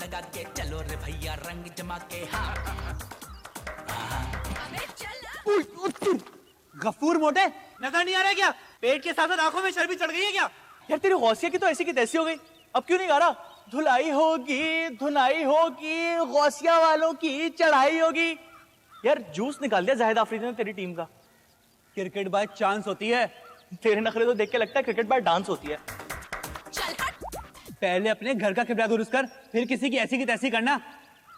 लगा के चलो रे भैया रंग जमा के। हाँ गफूर मोटे, नजर नहीं आ रहा क्या? पेट के साथ आंखों में चर्बी चढ़ गई है क्या? यार तेरी गौसिया की तो ऐसी की तैसी हो गई, अब क्यों नहीं गा रहा? धुलाई होगी धुनाई होगी, गौसिया वालों की चढ़ाई होगी। यार जूस निकाल दिया जाहिद आफरीदी ने तेरी टीम का। क्रिकेट बाय चांस होती है, तेरे नखरे तो देख के लगता है क्रिकेट बाय डांस होती है। चल हट। पहले अपने घर का किबला दुरुस्त कर, फिर किसी की ऐसी की तैसी करना।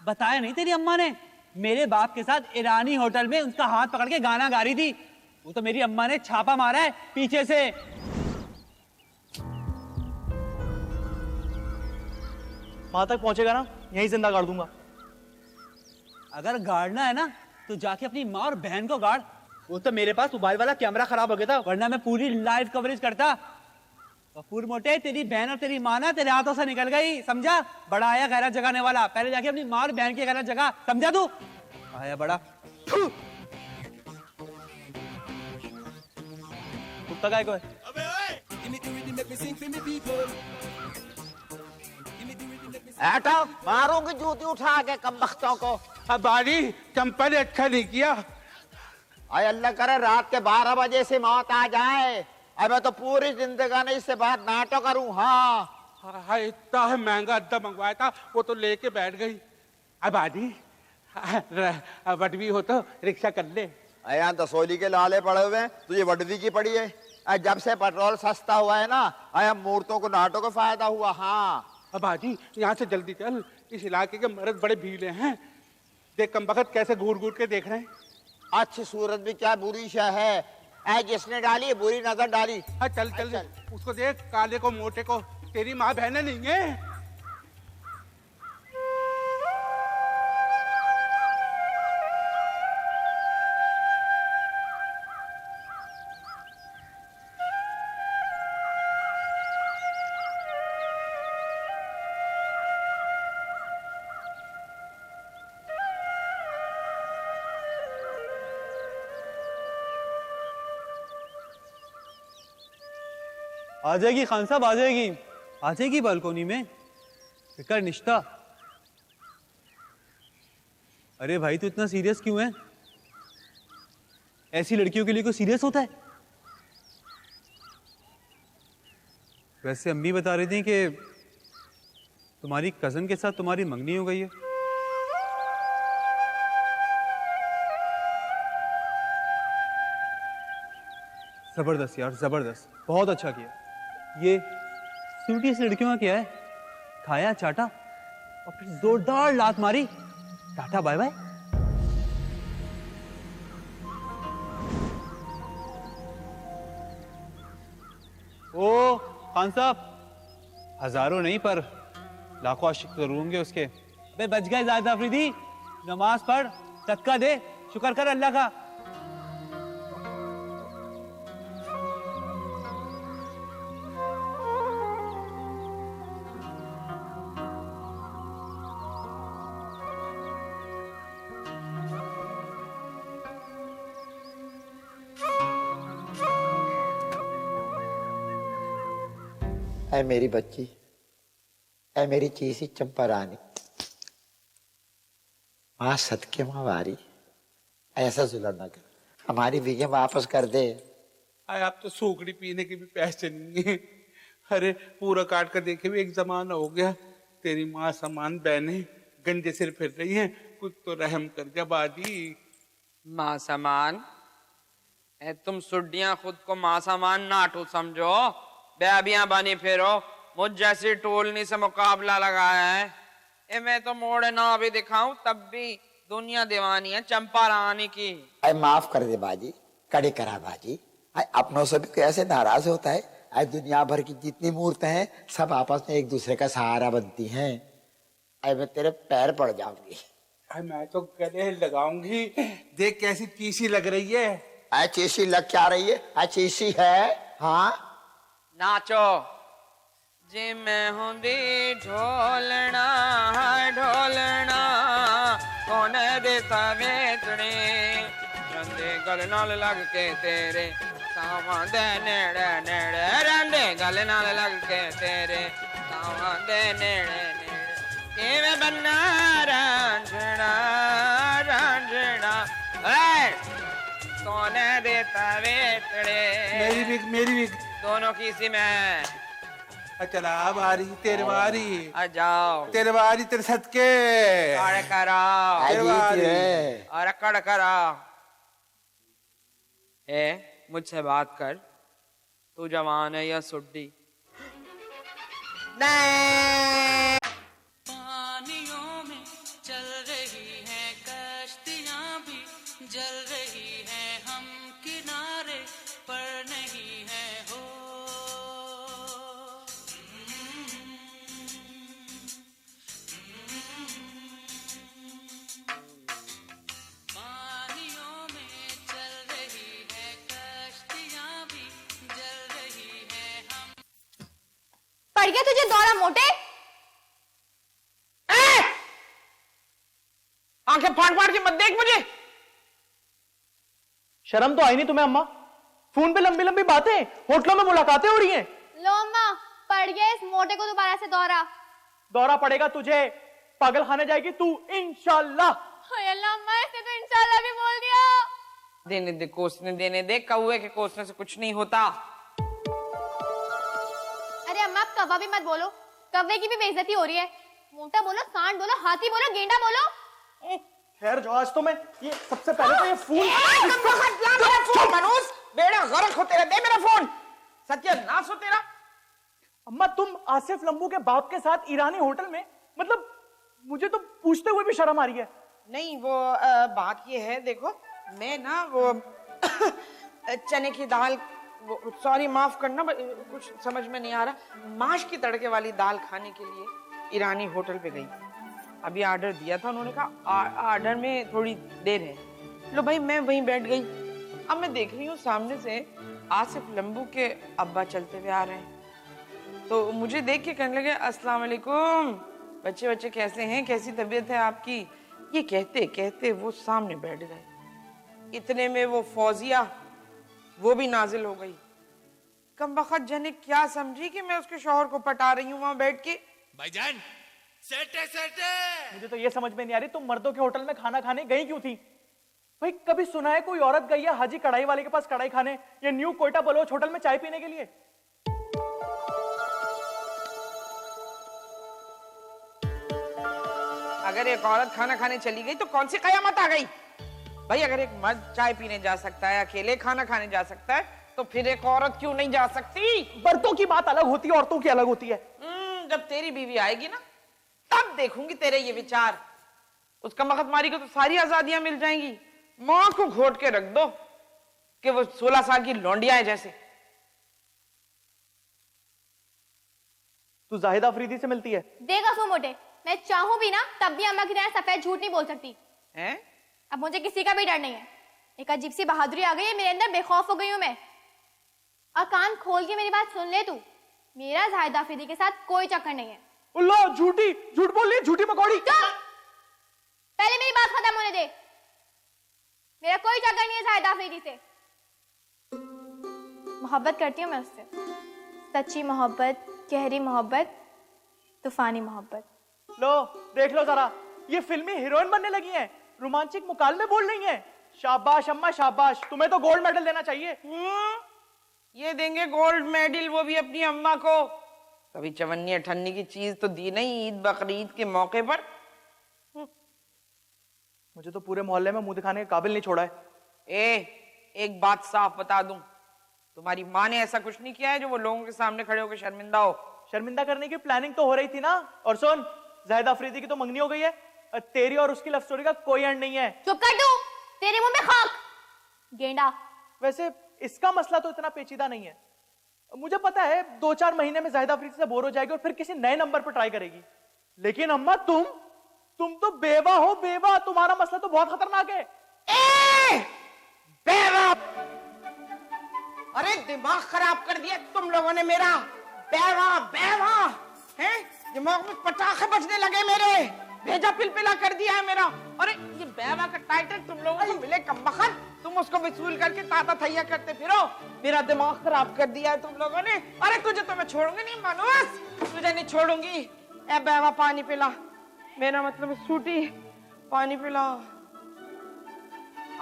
बताया नहीं तेरी अम्मा ने, मेरे बाप के साथ ईरानी होटल में उसका हाथ पकड़ के गाना गा रही थी। वो तो मेरी अम्मा ने छापा मारा है पीछे से। वहां तक पहुंचेगा ना, यहीं जिंदा गाड़ दूंगा। अगर गाड़ना है ना तो जाके अपनी माँ और बहन को गाड़। वो तो मेरे पास मोबाइल वाला कैमरा खराब हो गया था, वरना मैं पूरी लाइव कवरेज करता। कपूर मोटे, तेरी बहन और तेरी माँ ना तेरे हाथों से निकल गई, समझा? बड़ा आया गैरत जगाने वाला, पहले जाके अपनी माँ और बहन की गैरत जगा, समझा तू? आया बड़ा कुत्ता काय को है? ऐटा मारूंगी जूती उठा के कमबख्तों को। अब बारी चंपा ने अच्छा नहीं किया। आय अल्लाह करे रात के 12 बजे से मौत आ जाए। अब मैं तो पूरी जिंदगानी इससे बात नाटक करूं। हाँ हाँ इतना महंगा अद्दा मंगवाया था, वो तो लेके बैठ गई। अब आदि वडवी हो तो रिक्शा कर ले। यहाँ दसोली के लाले पड़े हुए हैं, तुझे वडवी की पड़ी है। जब से पेट्रोल सस्ता हुआ है ना, आया मूर्तों को नाटों को फायदा हुआ। हाँ अब आदि यहाँ से जल्दी चल, इस इलाके के मर्द बड़े भीड़े हैं। देख कमबख्त कैसे घूर घूर के देख रहे हैं। अच्छी सूरत भी क्या बुरी शय है, जिसने डाली बुरी नजर डाली। हाँ चल चल, उसको देख, काले को मोटे को, तेरी माँ बहनें नहीं है। आ जाएगी खान साहब, आ जाएगी, आ जाएगी बालकोनी में, फिकर निश्ता। अरे भाई तू इतना सीरियस क्यों है? ऐसी लड़कियों के लिए कोई सीरियस होता है? वैसे अम्मी बता रही थी कि तुम्हारी कजन के साथ तुम्हारी मंगनी हो गई है। जबरदस्त यार, जबरदस्त, बहुत अच्छा किया। ये स्वीटी सी लड़कियों का क्या है? खाया चाटा और फिर जोरदार लात मारी, टाटा बाय बाय। ओ खान साहब, हजारों नहीं पर लाखों आशिक जरूर होंगे उसके। बे बच गए जाहिद आफरीदी, नमाज पढ़, सदका दे, शुक्र कर अल्लाह का। ऐ मेरी बच्ची, ऐ मेरी चीसी चंपा रानी, माँ सदके माँ वारी, ऐसा जुल्म न कर, हमारी बीगे वापस कर दे। अरे आप तो सूखड़ी पीने के भी पैसे नहीं है। अरे पूरा काट कर देखे भी एक जमाना हो गया। तेरी माँ समान बहने गंजे सिर फिर रही हैं, कुछ तो रहम कर जा बाजी। माँ समान है? तुम सुड्डियां खुद को माँ समान नाटू समझो, बेबियां बनी फिरो, मुझ जैसी टोलनी से मुकाबला लगाया है। ए मैं तो मोड़े ना भी दिखाऊं तब भी दुनिया दीवानी है चंपा रानी की। ऐ माफ कर दे बाजी, कड़े करा बाजी। ऐ अपनों से भी कैसे नाराज होता है? ऐ दुनिया भर की जितनी मूर्तें हैं सब आपस में एक दूसरे का सहारा बनती हैं। ऐ मैं तेरे पैर पड़ जाऊंगी। अरे मैं तो गले लगाऊंगी। देख कैसी चीसी लग रही है। ऐ चीसी लग क्या रही है? ऐ चीसी है। हाँ नाचो जे मैं होंदी ढोलना ढोलना कौन देता वेचने रंदे गल नाल लग के तेरे सावा दे नेड़े नेड़े रंदे गल नाल लग के तेरे सावा दे नेड़े नेड़े के मैं बनना रांझना रांझना। सोने देता वेतड़े मेरी विग दोनों की सी में। चला बारी तेरे बारी आ जाओ तेरे बारी तेरे सदके कड़ करा तेरे बारी। और कड़ करा। ए मुझसे बात कर, तू जवान है या सुड्डी? नहीं। पानियों में चल रही हैं कश्तियां भी जल रही हैं, हम किनारे पर नहीं हैं हो। पानियों में चल रही है कश्तियां भी जल रही हैं, हम। पड़ गया तुझे दौड़ा मोटे? आंखें फाड़ फाड़ के मत देख मुझे। शर्म तो आई नहीं तुम्हें अम्मा? फोन पे लंबी लंबी बातें, होटलों में मुलाकातें हो रही हैं। लो अम्मा, पड़ गया इस मोटे को दोबारा से दौरा। दौरा पड़ेगा तुझे, पागल खाने जाएगी तू इंशाल्लाह। हाय अल्लाह अम्मा, इसने तो इंशाल्लाह भी बोल दिया। देने दे कोसने, देने दे। कौवे के कोसने से कुछ नहीं होता। अरे अम्मा आप कौवा भी मत बोलो, कौवे की भी बेइज्जती हो रही है। मोटा बोलो, सांड बोलो, हाथी बोलो, गेंडा बोलो। खैर जो आज तो मैं ये सबसे पहले तो ये फोन बेड़ा गर्क हो तेरा, दे मेरा फोन। सत्यानाश हो तेरा। अम्मा तुम आसिफ लंबू के बाप के साथ ईरानी होटल में, मतलब मुझे तो पूछते हुए भी शर्म आ रही है। नहीं वो बात ये है, देखो मैं ना वो चने की दाल, सॉरी माफ करना, कुछ समझ में नहीं आ रहा, माश की तड़के वाली दाल खाने के लिए ईरानी होटल पे गई। अभी ऑर्डर दिया था, उन्होंने कहा ऑर्डर में थोड़ी देर है। लो भाई मैं वहीं बैठ गई। अब मैं देख रही हूँ सामने से आसिफ लंबू के अब्बा चलते हुए आ रहे हैं, तो मुझे देख के कहने लगे अस्सलाम वालेकुम, बच्चे बच्चे कैसे हैं, कैसी तबीयत है आपकी। ये कहते कहते वो सामने बैठ गए। इतने में वो फौजिया वो भी नाजिल हो गई। कमबख्त जने क्या समझी कि मैं उसके शौहर को पटा रही हूँ वहां बैठ के। भाईजान सेटे सेटे। मुझे तो ये समझ में नहीं आ रही तुम मर्दों के होटल में खाना खाने गई क्यों थी? भाई कभी सुना है कोई औरत गई है हाजी कढ़ाई वाले के पास कढ़ाई खाने, या न्यू कोयटा बलोच होटल में चाय पीने के लिए? अगर एक औरत खाना खाने चली गई तो कौन सी कयामत आ गई? भाई अगर एक मर्द चाय पीने जा सकता है, अकेले खाना खाने जा सकता है, तो फिर एक औरत क्यों नहीं जा सकती? मर्दों की बात अलग होती है, औरतों की अलग होती है। जब तेरी बीवी आएगी ना तब देखूंगी तेरे ये विचार। उसका मगजमारी को तो सारी आजादियां मिल जाएंगी। मां को घोट के रख दो कि वो 16 साल की लौंडिया है जैसे। तू जाहिद अफरीदी से मिलती है? देगा सो मोटे, मैं चाहूं भी ना तब भी अम्मा की तरह सफेद झूठ नहीं बोल सकती। हैं? अब मुझे किसी का भी डर नहीं है। एक अजीब सी बहादुरी आ गई है मेरे अंदर, बेखौफ हो गई हूं मैं। और कान खोल के मेरी बात सुन ले तू, मेरा जाहिद अफरीदी के साथ कोई चक्कर नहीं है। उल्ला झूठी, झूठ बोल रही, झूठी मकौड़ी। पहले मेरी बात खत्म होने दे। मेरा कोई चक्कर नहीं है जाहिद अफरीदी से। मोहब्बत करती हूँ मैं उससे, सच्ची मोहब्बत, गहरी मोहब्बत, तूफानी मोहब्बत। लो देख लो जरा, ये फिल्मी हीरोइन बनने लगी हैं, रोमांटिक मुकालमे बोल रही हैं। शाबाश अम्मा शाबाश, तुम्हें तो गोल्ड मेडल देना चाहिए। ये देंगे गोल्ड मेडल, वो भी अपनी अम्मा को। कभी चवन्नी अठन्नी की चीज तो दी नहीं ईद बकरीद के मौके पर। मुझे तो पूरे मोहल्ले में मुंह दिखाने के काबिल नहीं छोड़ा है। एक बात साफ बता दूं, तुम्हारी माँ ने ऐसा कुछ नहीं किया है जो वो लोगों के सामने खड़े होकर शर्मिंदा हो। शर्मिंदा करने की प्लानिंग तो हो रही थी ना। और सुन, जाहिद अफरीदी की तो मंगनी हो गई है, तेरी और उसकी लव स्टोरी का कोई एंड नहीं है। चुप कर तू, तेरे मुंह में खाक गेंडा। वैसे इसका मसला तो इतना पेचीदा नहीं है। मुझे पता है 2-4 महीने में जाहिद अफरीदी से बोर हो जाएगी और फिर किसी नए नंबर पर ट्राई करेगी। लेकिन अम्मा तुम तो बेवा हो, बेवा। तुम्हारा मसला तो बहुत खतरनाक है। बेवा! अरे दिमाग खराब कर दिया तुम लोगों ने मेरा। बेवा बेवा है, दिमाग में पटाखे बजने लगे मेरे। भेजा पिलपिला कर दिया है मेरा। अरे ये बेवा का टाइटल तुम लोगों को मिले कमबख्त, तुम उसको वसूल करके ताता थैया करते फिरो। मेरा दिमाग खराब कर दिया है तुम लोगों ने। अरे तुझे तो मैं छोड़ूंगी नहीं मानूस, तुझे नहीं छोड़ूंगी। ए बेवा पानी पिला, मेरा मतलब सूटी, पानी पिलाओ।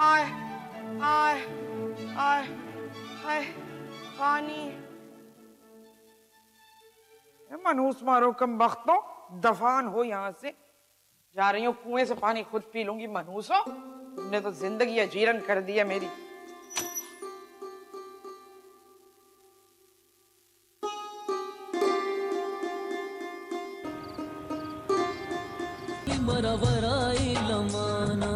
आए आए आए आए पानी। मनहूस मारो कम बख्तों, दफान हो यहाँ से। जा रही हूँ कुएं से पानी खुद पी लूंगी। मनहूसो, तुमने तो जिंदगी अजीरन कर दी है मेरी। मरवराई लमाना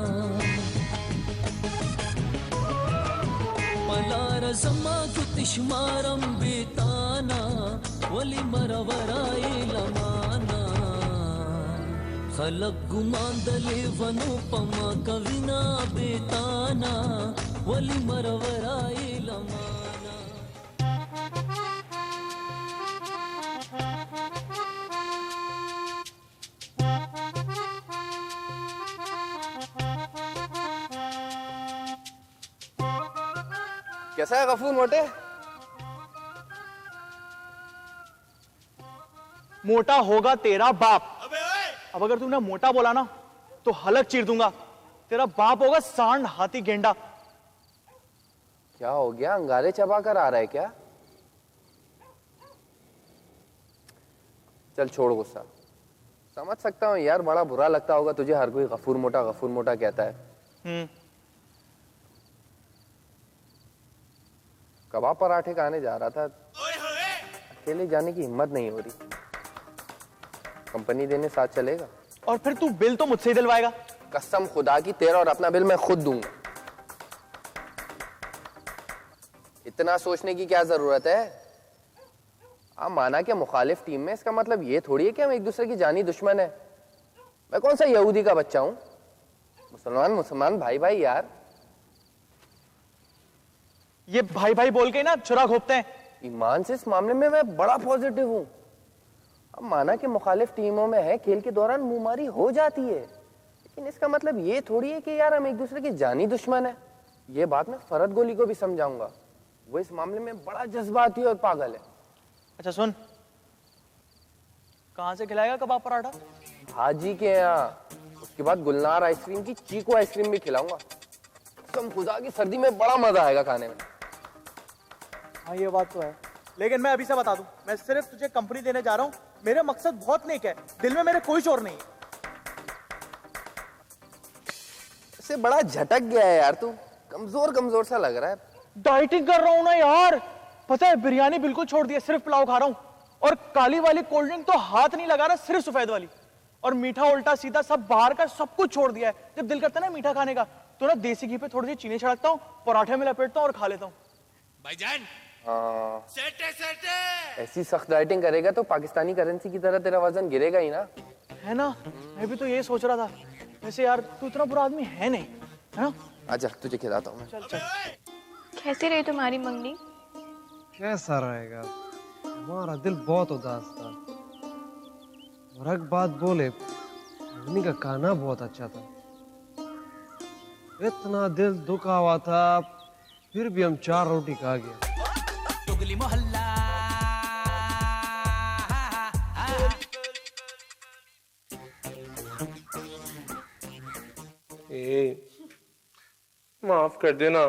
मलार जमा कुतिश्मारम बेताना वली मरवराई लमाना खलक गुमांदले वनोपमा कविना बेताना वली मरवराई लमाना। कैसा है गफूर मोटे? मोटा होगा तेरा बाप। अब अगर तूने मोटा बोला ना तो हलक चीर दूंगा। तेरा बाप होगा सांड हाथी गेंडा। क्या हो गया, अंगारे चबा कर आ रहा है क्या? चल छोड़ गुस्सा, समझ सकता हूँ यार, बड़ा बुरा लगता होगा तुझे, हर कोई गफूर मोटा कहता है। कबाब पराठे खाने जा रहा था, अकेले जाने की हिम्मत नहीं हो रही। कंपनी देने साथ चलेगा? और फिर तू बिल तो मुझसे ही दिलवाएगा। कसम खुदा की, तेरा और अपना बिल मैं खुद दूंगा। इतना सोचने की क्या जरूरत है? आप माना कि मुखालिफ टीम में, इसका मतलब ये थोड़ी है कि हम एक दूसरे की जानी दुश्मन है। मैं कौन सा यहूदी का बच्चा हूं? मुसलमान भाई भाई यार। ये भाई भाई बोल के ना छुरा घोपते हैं। ईमान से इस मामले में मैं बड़ा पॉजिटिव हूं। अब माना कि मुखालिफ टीमों में है, खेल के दौरान मुंहमारी हो जाती है, लेकिन इसका मतलब ये थोड़ी है कि यार हम एक दूसरे की जानी दुश्मन है। ये बात मैं फरद गोली को भी समझाऊंगा, वो इस मामले में बड़ा जज्बाती और पागल है। अच्छा सुन, कहां से खिलाएगा कबाब पराठा? हाजी के यहाँ। उसके बाद गुलनार आइसक्रीम की चीकू आइसक्रीम भी खिलाऊंगा। कसम खुदा की, सर्दी में बड़ा मजा आएगा खाने में। हाँ ये बात तो है, लेकिन मैं अभी से बता दूं, मैं सिर्फ तुझे कंपनी देने जा रहा हूँ। मेरे मकसद बहुत नेक है, दिल में मेरे कोई चोर नहीं है। इससे बड़ा झटक गया है यार, तू कमजोर सा लग रहा है। डाइटिंग कर रहा हूँ ना यार। पता है, बिरयानी बिल्कुल छोड़ दिया, सिर्फ पुलाव खा रहा हूँ। और काली वाली कोल्ड ड्रिंक तो हाथ नहीं लगा रहा, सिर्फ सफेद वाली। और मीठा उल्टा सीधा सब बाहर का सब कुछ छोड़ दिया है। जब दिल करता है ना मीठा खाने का, तो ना देसी घी पे थोड़ी सी चीनी छिड़कता हूँ, पराठे में लपेटता हूँ और खा लेता हूँ। भाईजान, ऐसी सख्त डाइटिंग करेगा तो पाकिस्तानी करेंसी की तरह तेरा वजन गिरेगा ही ना। है ना, मैं भी तो यही सोच रहा था। वैसे यार तू इतना बुरा आदमी है नहीं, है ना? आजा तुझे खिलाता हूँ मैं। चल चल। कैसी रही तुम्हारी मंगनी? कैसा रहेगा, हमारा दिल बहुत उदास था। और एक बात बोले, मंगनी का खाना बहुत अच्छा था। इतना दिल दुखा हुआ था, फिर भी हम 4 रोटी खा गए। टुगली मोहल्ला माफ कर देना,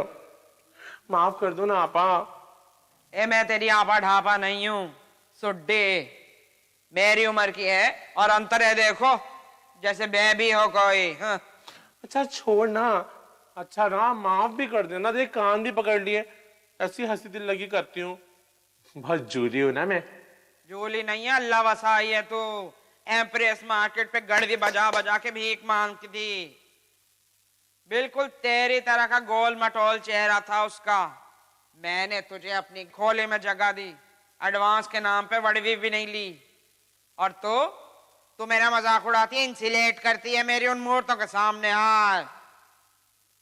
माफ कर दो ना आपा। ए मैं तेरी आपा ढापा नहीं हूं, सुड्डी। मेरी उम्र की है और अंतर है देखो, जैसे बेबी हो कोई। हाँ। अच्छा छोड़ ना, अच्छा ना माफ भी कर देना, देख कान भी पकड़ लिए, ऐसी हंसी दिल लगी करती हूँ। बहुत जूली हूँ ना मैं। जूली नहीं है, अल्लाह वसाई है तू। एम्प्रेस मार्केट पे गड़दी बजा बजा के भीख मांगती थी। बिल्कुल तेरी तरह का गोल मटोल चेहरा था उसका। मैंने तुझे अपनी खोले में जगह दी, एडवांस के नाम पे वड़वी भी नहीं ली। और तू मेरा मजाक उड़ाती है, इंसिलेट करती है मेरी उन मूर्तों के सामने। हाँ,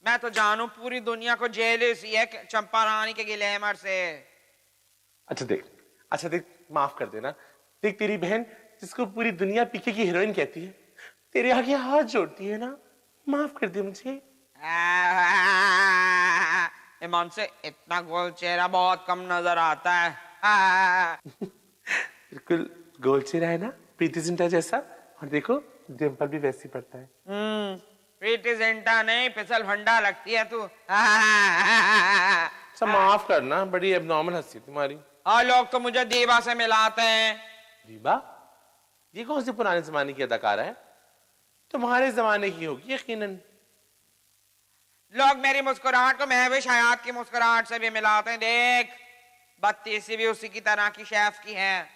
मैं तो जानू पूरी दुनिया को जेलिस ही है चंपा रानी के ग्लैमर से। अच्छा देख माफ कर देना। देख तेरी बहन जिसको पूरी दुनिया पीके की हीरोइन कहती है, तेरे आगे हाथ जोड़ती है ना, माफ कर दे मुझे। ईमान से इतना गोल चेहरा बहुत कम नजर आता है। बिल्कुल गोल चेहरा है ना, प्रीति जिंटा जैसा। और देखो डिम्पल भी वैसी पड़ता है। प्रीति जिंटा नहीं फिसल फंडा लगती है तू। सब माफ करना, बड़ी एबनॉर्मल हंसी तुम्हारी। हाँ, लोग तो मुझे दीवा से मिलाते हैं। दीवा? ये कौन सी पुराने जमाने की अदाकारा है? तुम्हारे जमाने की होगी यकीनन। लोग मेरी मुस्कुराहट को महविश हयात की मुस्कुराहट से भी मिलाते हैं। देख, बत्तीसी भी उसी की तरह की शेफ की है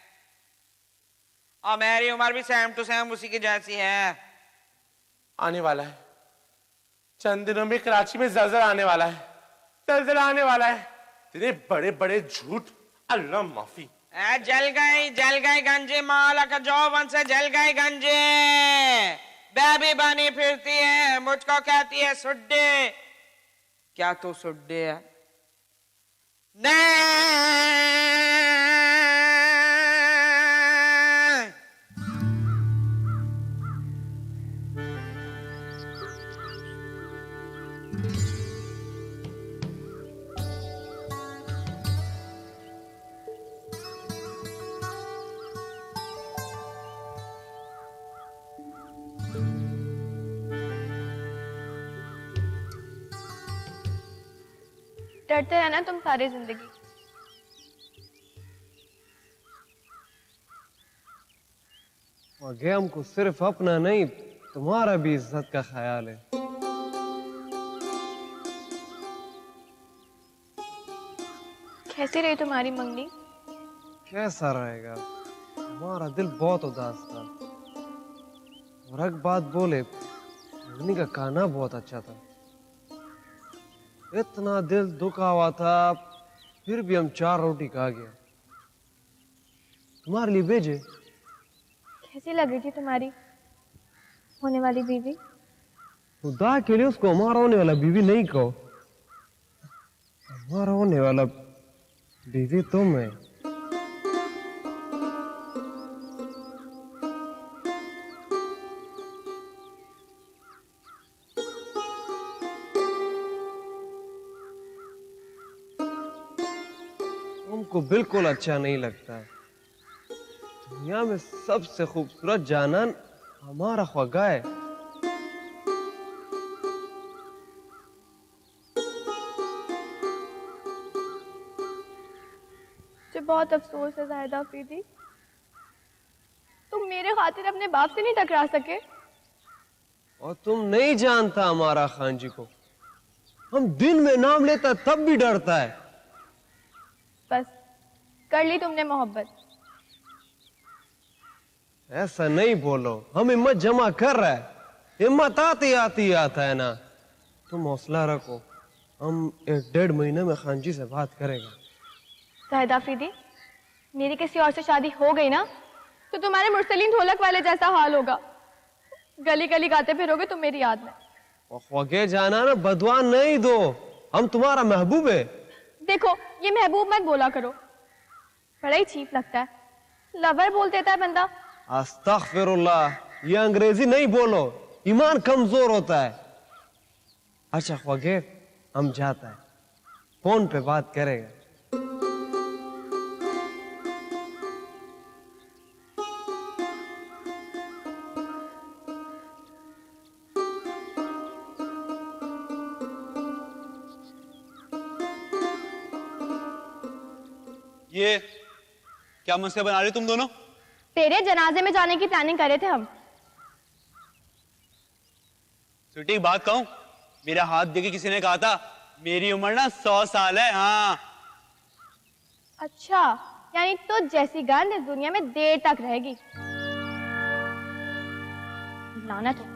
और मेरी उम्र भी सेम टू सेम उसी की जैसी है। आने वाला है, चंद दिनों में कराची में जलजला आने वाला है, जलजला आने वाला है। तेरे बड़े बड़े झूठ, अल्लाह माफी। जल गई गंजे मालक जौवन से जल गई गंजे। बेबी बनी फिरती है, मुझको कहती है सुड्डे। क्या तू सुड्डे है? नहीं। डरते रहना तुम सारी जिंदगी। आगे हमको सिर्फ अपना नहीं, तुम्हारा भी इज्जत का ख्याल है। कैसी रही तुम्हारी मंगनी? कैसा रहेगा, हमारा दिल बहुत उदास था। और एक बात बोले, मंगनी का खाना बहुत अच्छा था। इतना दिल दुखा हुआ था, फिर भी हम 4 रोटी खा गए। तुम्हारे लिए भेजे। कैसी लगी थी तुम्हारी होने वाली बीवी? खुदा के लिए उसको हमारा होने वाला बीवी नहीं कहो, हमारा होने वाला बीवी तुम है। तुमको बिल्कुल अच्छा नहीं लगता है। दुनिया में सबसे खूबसूरत जानन हमारा ख्वागा है। मुझे बहुत अफसोस है जाहिदा अफरीदी, तुम मेरे खातिर अपने बाप से नहीं टकरा सके। और तुम नहीं जानता हमारा खान जी को, हम दिन में नाम लेता तब भी डरता है। बस कर ली तुमने मोहब्बत। ऐसा नहीं बोलो, हम हिम्मत जमा कर रहा है, हिम्मत आती आती आता है ना। तुम हौसला रखो, हम 1-1.5 महीने में खान जी से बात करेगा। जाहिदा अफरीदी, मेरी किसी और से शादी हो गई ना तो तुम्हारे मुरसलीन ढोलक वाले जैसा हाल होगा। गली गली गाते फिरोगे तुम मेरी याद में। और ख्वागे जाना ना बदवा नहीं दो, हम तुम्हारा महबूब है। देखो ये महबूब मत बोला करो, बड़ा ही चीप लगता है। लवर बोल देता है बंदा। अस्तगफिरुल्लाह, ये अंग्रेजी नहीं बोलो, ईमान कमजोर होता है। अच्छा ख्वागे, हम जाता है, फोन पे बात करेगा। ये क्या मसले बना रहे तुम दोनों? तेरे जनाजे में जाने की प्लानिंग कर रहे थे हम। स्वीटी बात कहूं, मेरा हाथ देके किसी ने कहा था मेरी उम्र ना 100 साल है। हाँ अच्छा, यानी तो जैसी गंध इस दुनिया में देर तक रहेगी। लानत है।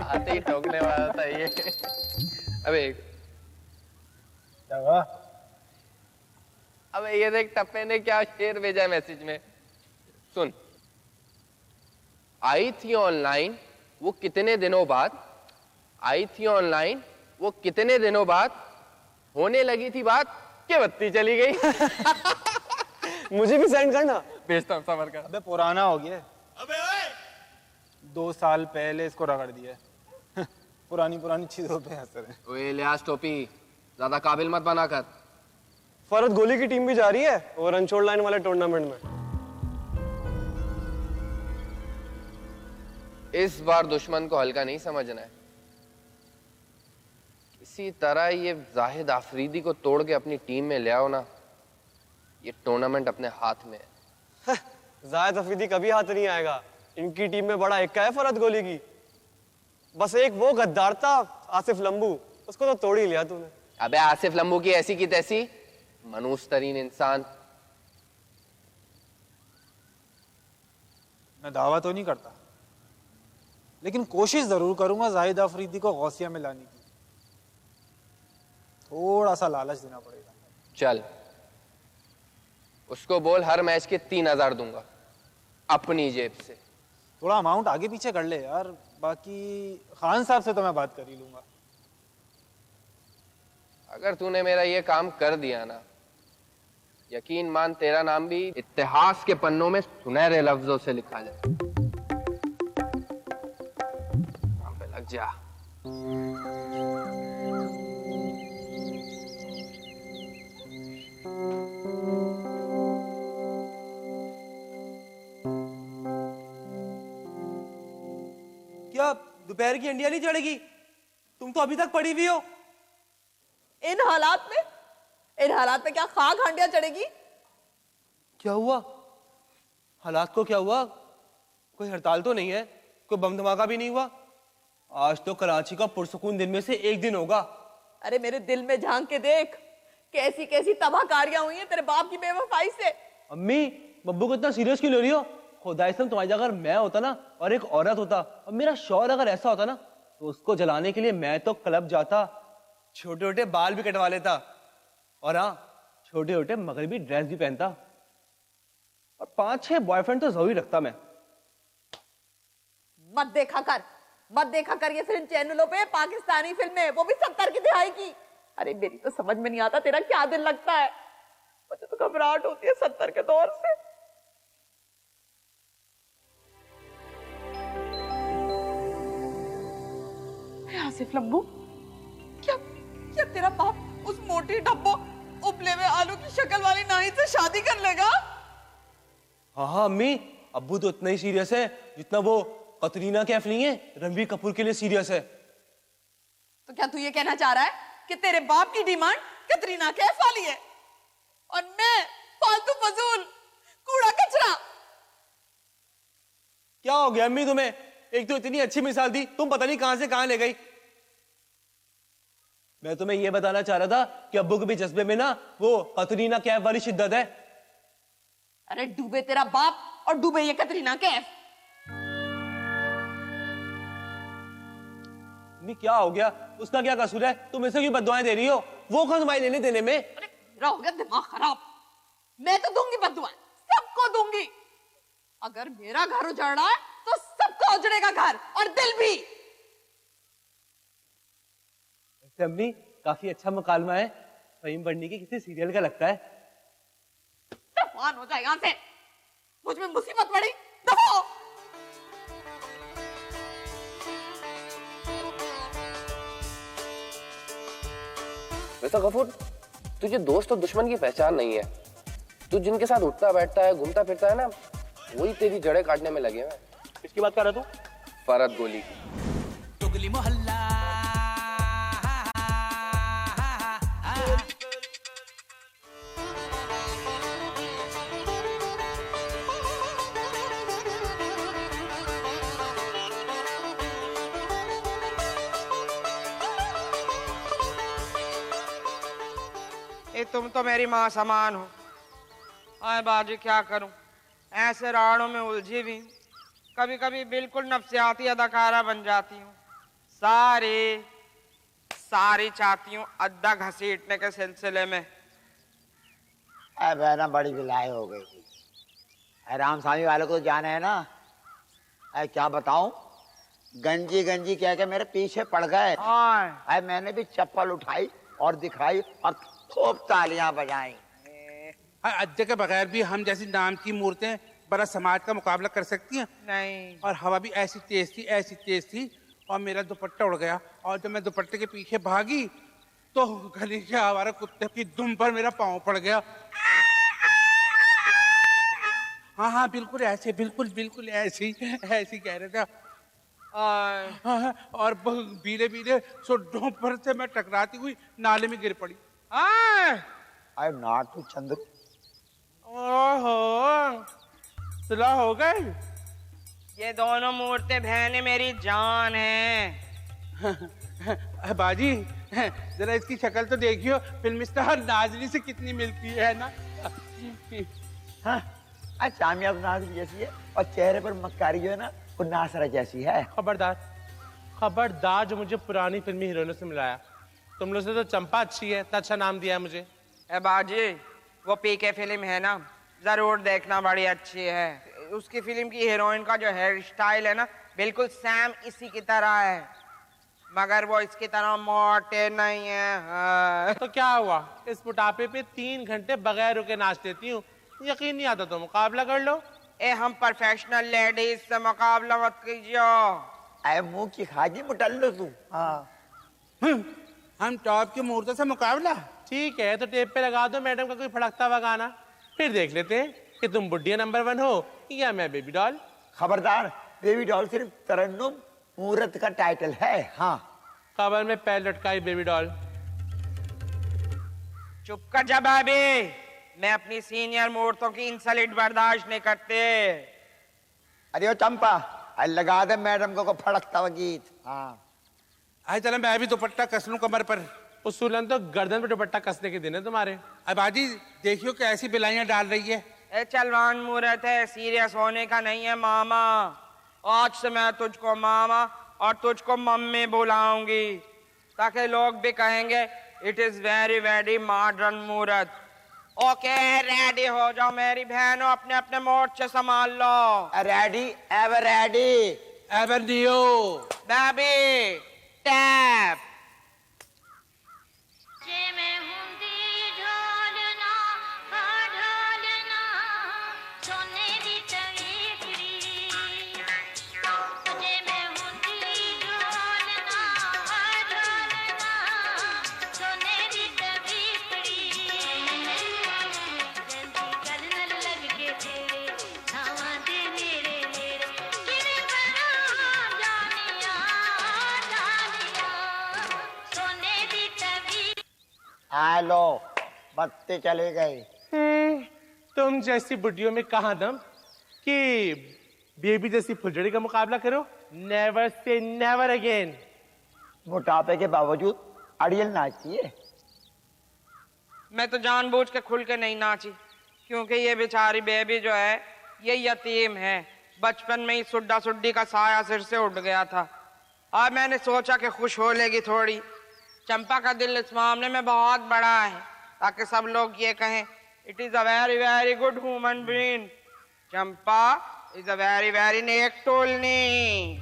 आते ही ठोकने वाला था ये। अबे क्या हुआ? अबे ये देख, टप्पे ने क्या शेर भेजा मैसेज में, सुन। आई थी ऑनलाइन वो कितने दिनों बाद, आई थी ऑनलाइन वो कितने दिनों बाद, होने लगी थी बात कि बत्ती चली गई। मुझे भी सेंड करना। भेजता हूँ, सबर कर। अबे पुराना हो गया, अबे ओए 2 साल पहले इसको रगड़ दिया। पुरानी पुरानी चीजों पे हंस रहे हैं। ओए लिहाज टोपी, ज्यादा काबिल मत बना कर। फरहत गोली की टीम भी जा रही है और अनछोड़ लाइन वाले टूर्नामेंट में। इस बार दुश्मन को हल्का नहीं समझना है। इसी तरह ये जाहिद आफरीदी को तोड़ के अपनी टीम में ले आओ ना, ये टूर्नामेंट अपने हाथ में है। जाहिद अफरीदी कभी हाथ नहीं आएगा। इनकी टीम में बड़ा इक्का है फरहत गोली की। बस एक वो गद्दार था आसिफ लंबू, उसको तो तोड़ ही लिया तूने। अबे आसिफ लंबू की ऐसी की तैसी मनूस तरीन इंसान। मैं दावा तो नहीं करता, लेकिन कोशिश जरूर करूंगा जाहिद अफरीदी को गौसिया में लाने की। थोड़ा सा लालच देना पड़ेगा। चल, उसको बोल हर मैच के 3000 दूंगा अपनी जेब से। थोड़ा अमाउंट आगे पीछे कर ले यार, बाकी खान साहब से तो मैं बात कर ही लूंगा। अगर तूने मेरा ये काम कर दिया ना, यकीन मान तेरा नाम भी इतिहास के पन्नों में सुनहरे लफ्जों से लिखा जाए। काम पे लग जा। क्या दोपहर की अंडिया नहीं चढ़ेगी? तुम तो अभी तक पड़ी हुई हो। इन हालात में क्या खाक हांडिया चढ़ेगी? क्या हुआ? हालात को क्या हुआ? कोई हड़ताल तो नहीं है, कोई बम धमाका भी नहीं हुआ? आज तो कराची का पुरसुकून दिन में से एक दिन होगा। अरे मेरे दिल में झांक के देख, कैसी कैसी तबाहकारियां हुई हैं तेरे बाप की बेवफाई से। अम्मी, बब्बू को इतना सीरियस क्यों ले रही हो? खुदा इसम तुम्हारी जगह अगर मैं होता ना और एक औरत होता और मेरा शौहर अगर ऐसा होता ना, तो उसको जलाने के लिए मैं तो क्लब जाता, छोटे छोटे बाल भी कटवा लेता और हाँ, छोटे छोटे मगरबी ड्रेस भी पहनता और 5-6 बॉयफ्रेंड तो जरूर रखता मैं। मत देखा कर ये फिल्म चैनलों पे पाकिस्तानी फिल्में, वो भी 70 की दिहाई की। अरे मेरी तो समझ में नहीं आता तेरा क्या दिल लगता है। मुझे तो घबराहट होती है 70 के दौर से। आसिफ लंबू, क्या तेरा बाप उस मोटी डब्बो उबले हुए आलू की शक्ल वाली नाई से शादी कर लेगा? हाँ अम्मी, अब्बू तो इतना ही सीरियस है जितना वो कतरीना कैफ नहीं है, रणबीर कपूर के लिए सीरियस है। तो क्या तू ये कहना चाह रहा है कि तेरे बाप की डिमांड कतरीना कैफ वाली है और मैं फालतू फजूल कूड़ा कचरा? क्या हो गया अम्मी तुम्हें? एक तो इतनी अच्छी मिसाल दी, तुम पता नहीं कहां से कहां ले गई। मैं तुम्हें यह बताना चाह रहा था कि अब्बू के भी जज्बे में ना वो कतरीना कैफ वाली शिद्दत है। अरे डूबे तेरा बाप और डूबे ये कतरीना कैफ। क्या हो गया? उसका क्या कसूर है? तुम इसे क्यों बददुआएं दे रही हो? वो कौन तुम्हारी लेने देने में? अरे मेरा हो गया दिमाग खराब। मैं तो दूंगी बददुआएं, सबको दूंगी। अगर मेरा घर उजड़ रहा है तो सबको उजड़ेगा घर और दिल भी। अम्मी, काफी अच्छा मुकालमा है, फहीम बंडी की किसी सीरियल का लगता है। तूफान हो जाए यहां से, मुझ में मुसीबत पड़ी। दफा वैसा गफूर, तुझे दोस्त और दुश्मन की पहचान नहीं है। तू जिनके साथ उठता बैठता है, घूमता फिरता है ना, वही तेरी जड़ें काटने में लगे हैं। किसकी बात कर रहा तू? फरहत गोली। तुगली मोहल्ला। तुम तो मेरी माँ समान हो। आए बाजी क्या करूं, ऐसे राड़ों में उलझी हुई, कभी कभी बिल्कुल नफ्सियाती अदाकारा बन जाती हूँ। सारी चाहती हूँ अद्दा घसीटने के सिलसिले में। बहना बड़ी बिलाई हो गई थी। राम स्वामी वाले को तो जाना है ना। क्या बताऊं, गंजी गंजी कह के मेरे पीछे पड़ गए। मैंने भी चप्पल उठाई और दिखाई और खूब तालियां बजाई। अज्जे के बगैर भी हम जैसी नाम की मूर्तें बड़ा समाज का मुकाबला कर सकती हैं? नहीं। और हवा भी ऐसी तेज थी और मेरा दुपट्टा उड़ गया और जब मैं दुपट्टे के पीछे भागी तो गली के आवारा कुत्ते की दुम पर मेरा पांव पड़ गया। हाँ हाँ बिल्कुल ऐसे, बिल्कुल बिल्कुल ऐसे ही कह रहे थे। हाँ, और बीले बीले सुड्ढों पर से मैं टकराती हुई नाले में गिर पड़ी। आई एम नॉट टू चंद्र। ओहो, सुलह हो गई। ये दोनों मूर्तें बहनें मेरी जान हैं। बाजी जरा इसकी शक्ल तो देखियो, फिल्म स्टार नाजरी से कितनी मिलती है ना। हाँ, चामियाब नाजरी जैसी है और चेहरे पर मक्कारी जो है ना वो नासरा जैसी है। खबरदार खबरदार जो मुझे पुरानी फिल्मी हीरोइनों से मिलाया। तुम लोग से तो चंपा अच्छी है, इतना अच्छा नाम दिया है मुझे। ए बाजी, वो पीके फिल्म है ना, जरूर देखना, बड़ी अच्छी है। उसकी फिल्म की हीरोइन का जो हेयर स्टाइल है ना, बिल्कुल सेम इसी की तरह है, मगर वो इसकी तरह मोटे नहीं है। तो क्या हुआ, इस मोटापे पे 3 घंटे बगैर रुके नाच देती हूँ। यकीन नहीं आता तो मुकाबला कर लो। ए हम प्रोफेशनल लेडीज से मुकाबला मत कीजिए। अरे मुंह की खाजी मुटल लो तू। हाँ, हम टॉप की मूर्तों से मुकाबला। ठीक है, तो टेप पे लगा दो मैडम का कोई फड़कता हुआ गाना, फिर देख लेते हैं कि तुम बुढ़िया नंबर 1 हो या मैं बेबी डॉल। खबरदार, बेबी डॉल सिर्फ तरन्नुम मूर्त का टाइटल है। हाँ, खबर में पैर लटकाई बेबी डॉल। चुप कर जा भाभी, मैं अपनी सीनियर मूर्तों की इंसल्ट बर्दाश्त नहीं करते। अरे ओ चंपा, लगा दे मैडम को फड़कता हुआ गीत। हाँ, आए चला मैं भी दुपट्टा कस लूं कमर पर। उसूलन तो गर्दन पे दुपट्टा कसने के दिन है तुम्हारे। अब बाजी देखियो कैसी बिलाइयां डाल रही है। ए चलवान मूर्त है, सीरियस होने का नहीं है मामा। आज से मैं तुझको मामा और तुझको मम्मी बुलाऊंगी, ताकि लोग भी कहेंगे it is very very modern मूर्त। ओके, रेडी हो जाओ मेरी बहनों, अपने अपने मोर्चे संभाल लो। रेडी, एवर रेडी, एवर नियो। Baby tap. लो बत्ती चली गई। तुम जैसी बुढ़ियों में कहाँ दम कि बेबी जैसी फुलझड़ी का मुकाबला करो। Never say never again. मोटापे के बावजूद अड़ियल नाचती है। मैं तो जानबूझ के खुल के नहीं नाची, क्योंकि ये बेचारी बेबी जो है ये यतीम है। बचपन में ही सुड्डा सुड्डी का साया सिर से उठ गया था। अब मैंने सोचा कि खुश हो लेगी थोड़ी। चंपा का दिल इस मामले में बहुत बड़ा है, ताकि सब लोग ये कहें it is a very very good human being. Champa is a very very नेक टोलनी।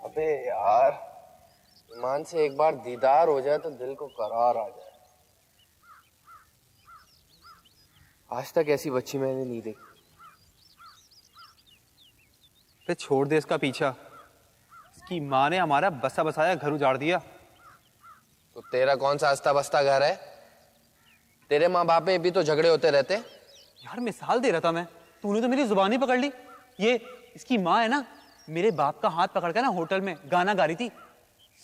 अबे यार, ईमान से एक बार दीदार हो जाए तो दिल को करार आ जाए। आज तक ऐसी बच्ची मैंने नहीं देखी। फिर छोड़ दे इसका पीछा। इसकी माँ ने हमारा बसा बसाया घर उजाड़ दिया। तो तेरा कौन सा हस्ता बस्ता घर है? तेरे माँ बाप में भी तो झगड़े होते रहते। यार मिसाल दे रहा था मैं, तूने तो मेरी जुबान ही पकड़ ली। ये इसकी माँ है ना, मेरे बाप का हाथ पकड़ के ना होटल में गाना गा रही थी।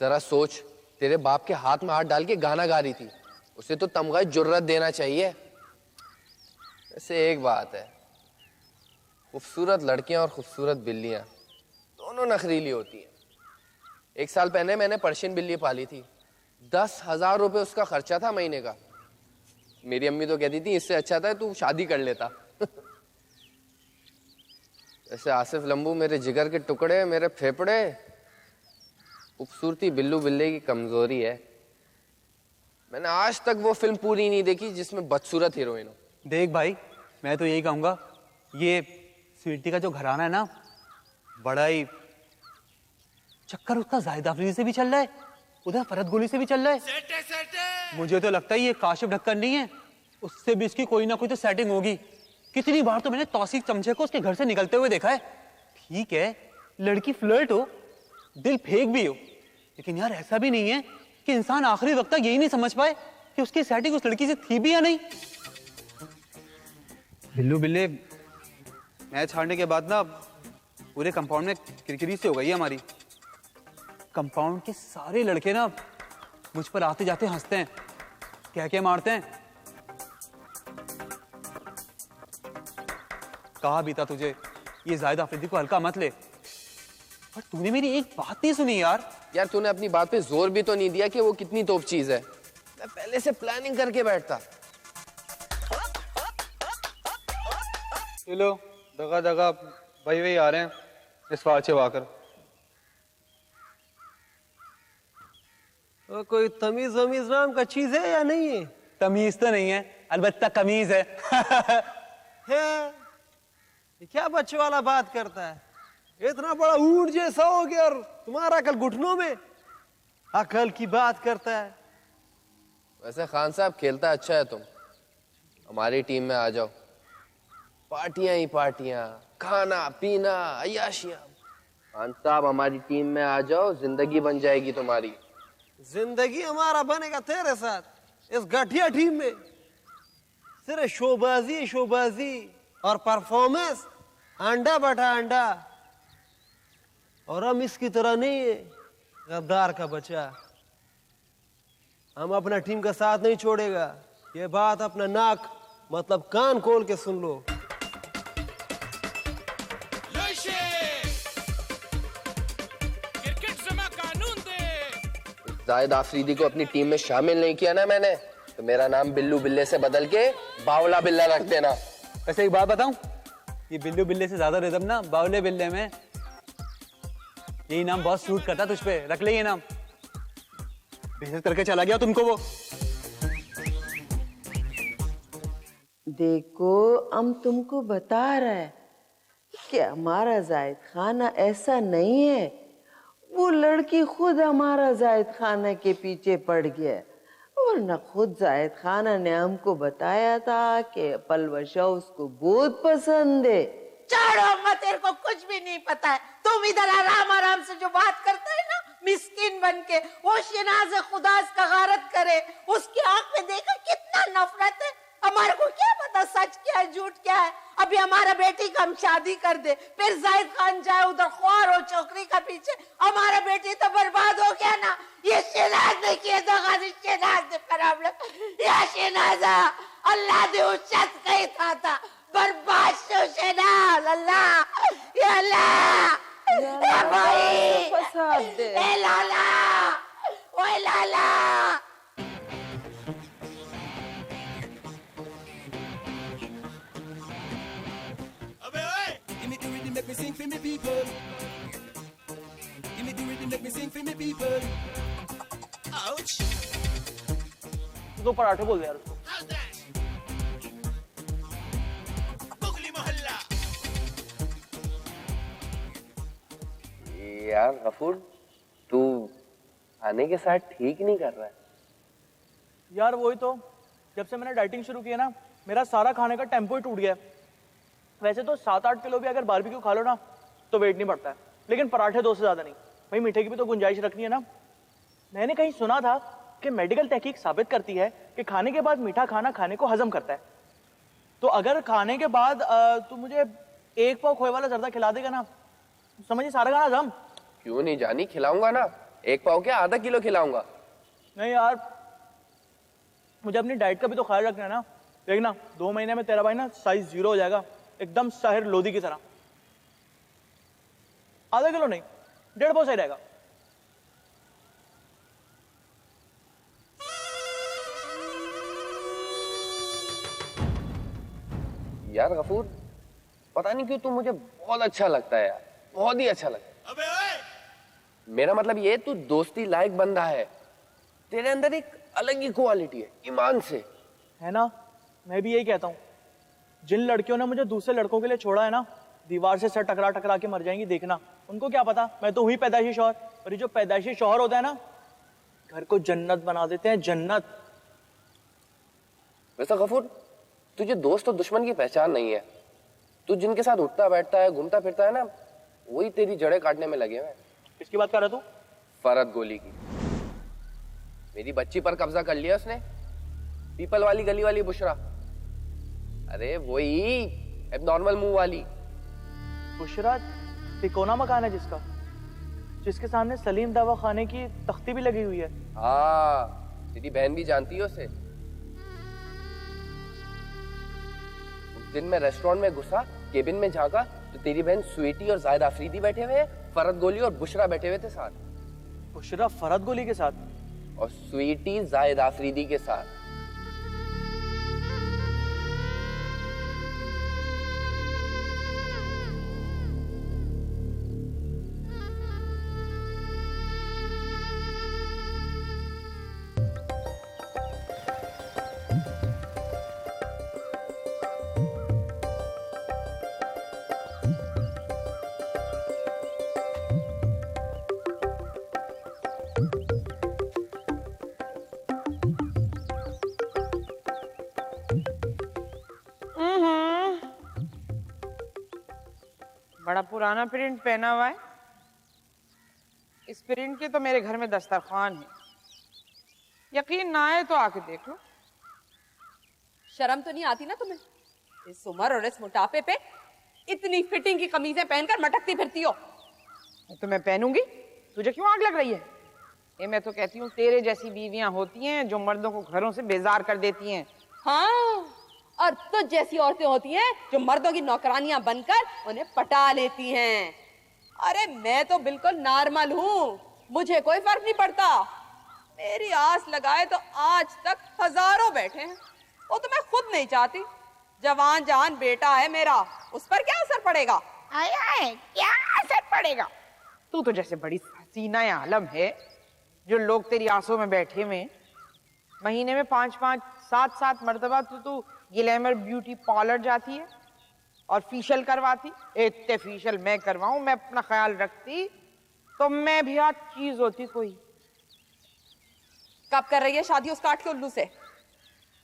जरा सोच, तेरे बाप के हाथ में हाथ डाल के गाना गा रही थी। उसे तो तमगा जुर्रत देना चाहिए। ऐसे एक बात है, खूबसूरत लड़कियां और खूबसूरत बिल्लियां दोनों नखरीली होती हैं। 1 साल पहले मैंने पर्शियन बिल्ली पाली थी। 10,000 रुपए उसका खर्चा था महीने का। मेरी अम्मी तो कहती थी इससे अच्छा था तू शादी कर लेता। ऐसे आसिफ लंबू मेरे जिगर के टुकड़े, मेरे फेफड़े। खूबसूरती बिल्लू बिल्ले की कमजोरी है। मैंने आज तक वो फिल्म पूरी नहीं देखी जिसमें बदसूरत हीरोइन हो। देख भाई, मैं तो यही कहूंगा, ये स्वीटी का जो घराना है ना, बड़ा ही चक्कर उसका जाहिद अफरीदी से भी चल रहा है, उधर फरहत गोली से भी चल रहा है। मुझे तो लगता है ये काशिफ ढक्कन नहीं है, उससे भी इसकी कोई ना कोई तो सेटिंग होगी। कितनी बार तो मैंने तौसीक चमचे को उसके घर से निकलते हुए देखा है। ठीक है, लड़की फ्लर्ट हो, दिल फेंक भी हो, लेकिन यार ऐसा भी नहीं है कि इंसान आखिरी वक्त तक यही नहीं समझ पाए कि उसकी सेटिंग उस लड़की से थी भी या नहीं। बिल्लू बिल्ले, मैच हारने के बाद ना पूरे कंपाउंड में किरकिरी से हो गई है हमारी। कंपाउंड के सारे लड़के ना मुझ पर आते जाते हंसते हैं, कह के मारते हैं। कहा भी था तुझे ये जाहिद अफरीदी को हल्का मत ले, पर तूने मेरी एक बात नहीं सुनी यार। यार तूने अपनी बात पे जोर भी तो नहीं दिया कि वो कितनी तोप चीज है। मैं पहले से प्लानिंग करके बैठता। लो दगा दगा भाई वही आ रहे हैं इस बार वाकर। कोई तमीज वमीज नाम का चीज है या नहीं है? तमीज तो नहीं है, अलबत्ता कमीज है। ये क्या बच्चे वाला बात करता है? इतना बड़ा ऊंट जैसा हो गया और तुम्हारा अकल घुटनों में। अकल की बात करता है। वैसे खान साहब खेलता अच्छा है, तुम हमारी टीम में आ जाओ। पार्टियां ही पार्टियां, खाना पीना अय्याशियां। खान साहब हमारी टीम में आ जाओ, जिंदगी बन जाएगी तुम्हारी। जिंदगी हमारा बनेगा तेरे साथ इस घटिया टीम में। सिर्फ शोबाजी शोबाजी और परफॉर्मेंस, अंडा बटा अंडा। और हम इसकी तरह नहीं है, गद्दार का बच्चा। हम अपना टीम का साथ नहीं छोड़ेगा। ये बात अपना नाक मतलब कान खोल के सुन लो। जाहिद आफरीदी को अपनी टीम में शामिल नहीं किया ना मैंने, तो मेरा नाम बिल्लू बिल्ले से बदल के बावला बिल्ला रख देना। वैसे एक बात बताऊं, ये बिल्लू बिल्ले से ज्यादा रिदम ना बावले बिल्ले में। यही नाम बहुत सूट करता तुझ पे, रख ले ये नाम। बेइज्जत करके चला गया तुमको वो। देखो हम तुमको बता रहे हैं कि हमारा जाहिद खाना ऐसा नहीं है। वो लड़की खुद हमारा जाहिद खाना के पीछे पड़ गया, वरना खुद जाहिद खाना ने हमको बताया था कि पलवशा उसको बहुत पसंद है। छोड़ो अम्मा, तेरे को कुछ भी नहीं पता है। तुम इधर आराम आराम से जो बात करते है ना, मिस्किन बन के, वो शनाज़ खुदास का गारत करे, उसकी आंख में देखा कितना नफरत है। हमारे को क्या पता सच क्या है झूठ क्या है। अभी हमारा बेटी का हम शादी कर दे, फिर जाहिद खान जाए उधर ख्वार हो छोकरी का पीछे, हमारा बेटी तो बर्बाद हो गया ना। ये शनाज ने किया तो शनाज ने प्रॉब्लम। या शनाजा अल्लाह ने उस शख्स का ही था बर्बाद से शनाज। अल्लाह या अल्लाह या भाई फसाद दे। ए लाला, ओए लाला। Make me sing for me people. Give me the rhythm, make me sing for me people. Ouch. दो पराठे बोल दे यार उसको। यार गफूर, तू खाने के साथ ठीक नहीं कर रहा है। यार वही तो, जब से मैंने डाइटिंग शुरू की है ना, मेरा सारा खाने का टेम्पो ही टूट गया है। वैसे तो 7-8 किलो भी अगर बारबेक्यू खा लो ना तो वेट नहीं बढ़ता है, लेकिन पराठे 2 से ज्यादा नहीं। भाई मीठे की भी तो गुंजाइश रखनी है ना। मैंने कहीं सुना था कि मेडिकल तहकीक साबित करती है कि खाने के बाद मीठा खाना खाने को हजम करता है। तो अगर खाने के बाद तू मुझे 1 पाव खोए वाला जर्दा खिला देगा ना, समझिए सारा खाना हजम। क्यों नहीं जानी, खिलाऊंगा ना। 1 पाव क्या, आधा किलो खिलाऊंगा। नहीं यार, मुझे अपनी डाइट का भी तो ख्याल रखना है ना। देखना 2 महीने में तेरा भाई ना साइज 0 हो जाएगा, एकदम साहिर लोधी की तरह। आधा किलो नहीं, 1.5 पाव सही रहेगा। यार गफूर, पता नहीं क्यों तू मुझे बहुत अच्छा लगता है यार, बहुत ही अच्छा लगता है। मेरा मतलब ये, तू दोस्ती लायक बंदा है। तेरे अंदर एक अलग ही क्वालिटी है, ईमान से है ना। मैं भी यही कहता हूँ, जिन लड़कियों ने मुझे दूसरे लड़कों के लिए छोड़ा है ना, दीवार से सर टकरा टकरा के मर जाएंगी। देखना, उनको क्या पता मैं तो हुई पैदाइशी शौहर। और ये जो पैदाइशी शौहर होता है ना, घर को जन्नत बना देते हैं, जन्नत। वैसा गफूर, तुझे दोस्त और दुश्मन की पहचान नहीं है। तू जिनके साथ उठता बैठता है, घूमता फिरता है ना, वही तेरी जड़ें काटने में लगे हुए हैं। किसकी बात कर रहा तू? फरहत गोली की। मेरी बच्ची पर कब्जा कर लिया उसने, पीपल वाली गली वाली बुशरा। अरे वही एबनॉर्मल मुंह वाली बुशरा। तिकोना मकान है जिसके सामने सलीम दवा खाने की तख्ती भी लगी हुई है। हाँ, तेरी बहन भी जानती है उसे। उस दिन मैं रेस्टोरेंट में घुसा, केबिन में झांका तो तेरी बहन स्वीटी और जायद आफरीदी बैठे हुए हैं, फरहत गोली और बुशरा बैठे हुए थे साथ। बुशरा फरहत गोली के साथ और स्वीटी जायद आफरीदी के साथ। बड़ा पुराना प्रिंट पहना हुआ है। इस प्रिंट के तो मेरे घर में दस्तरखान है। यकीन ना आए तो आके देख लो। शर्म तो नहीं आती ना तुम्हें? इस उम्र और इस मोटापे पे इतनी फिटिंग की कमीजें पहनकर मटकती फिरती हो। तो मैं पहनूंगी, तुझे क्यों आग लग रही है? ये मैं तो कहती हूँ तेरे जैसी बीवियां होती हैं जो मर्दों को घरों से बेजार कर देती हैं। हाँ, और तुझ जैसी औरतें होती हैं जो मर्दों की नौकरानियां बनकर उन्हें पटा लेती हैं। अरे मैं तो बिल्कुल नॉर्मल हूँ, मुझे कोई फर्क नहीं पड़ता। मेरी आस लगाए तो आज तक हजारों बैठे हैं। वो तो मैं खुद नहीं चाहती। जवान जहान बेटा है मेरा, उस पर क्या असर पड़ेगा? आए आए, क्या असर पड़ेगा? तू तो जैसे बड़ी हसीना आलम है जो लोग तेरी आंसू में बैठे हुए। महीने में 5-5, 7-7 मर्तबा तू ग्लैमर ब्यूटी पार्लर जाती है और फेशियल करवाती। इतने फेशियल मैं करवाऊं, मैं अपना ख्याल रखती तो मैं भी आज चीज होती कोई। कब कर रही है शादी उस काट के उल्लू से?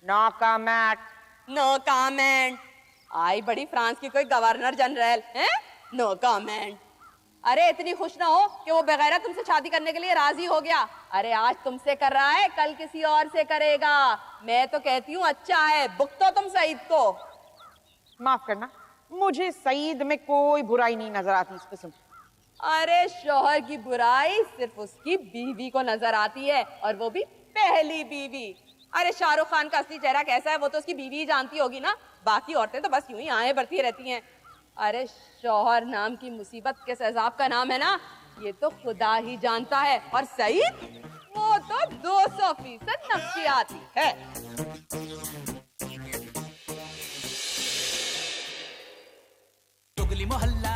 No comment. No comment. आई बड़ी फ्रांस की कोई गवर्नर जनरल है। No comment. अरे इतनी खुश ना हो कि वो बगैर तुमसे शादी करने के लिए राजी हो गया। अरे आज तुमसे कर रहा है, कल किसी और से करेगा। मैं तो कहती हूँ अच्छा है, भुगतो तुम सईद को। माफ करना, मुझे सईद में कोई बुराई नहीं नजर आती इस किस्म। अरे शोहर की बुराई सिर्फ उसकी बीवी को नजर आती है, और वो भी पहली बीवी। अरे शाहरुख खान का असली चेहरा कैसा है वो तो उसकी बीवी ही जानती होगी ना। बाकी औरतें तो बस यूं ही आए बढ़ती रहती हैं। अरे शौहर नाम की मुसीबत के सैजाब का नाम है ना, ये तो खुदा ही जानता है। और सईद वो तो 200% नफ्सियाती है। चुगली मोहल्ला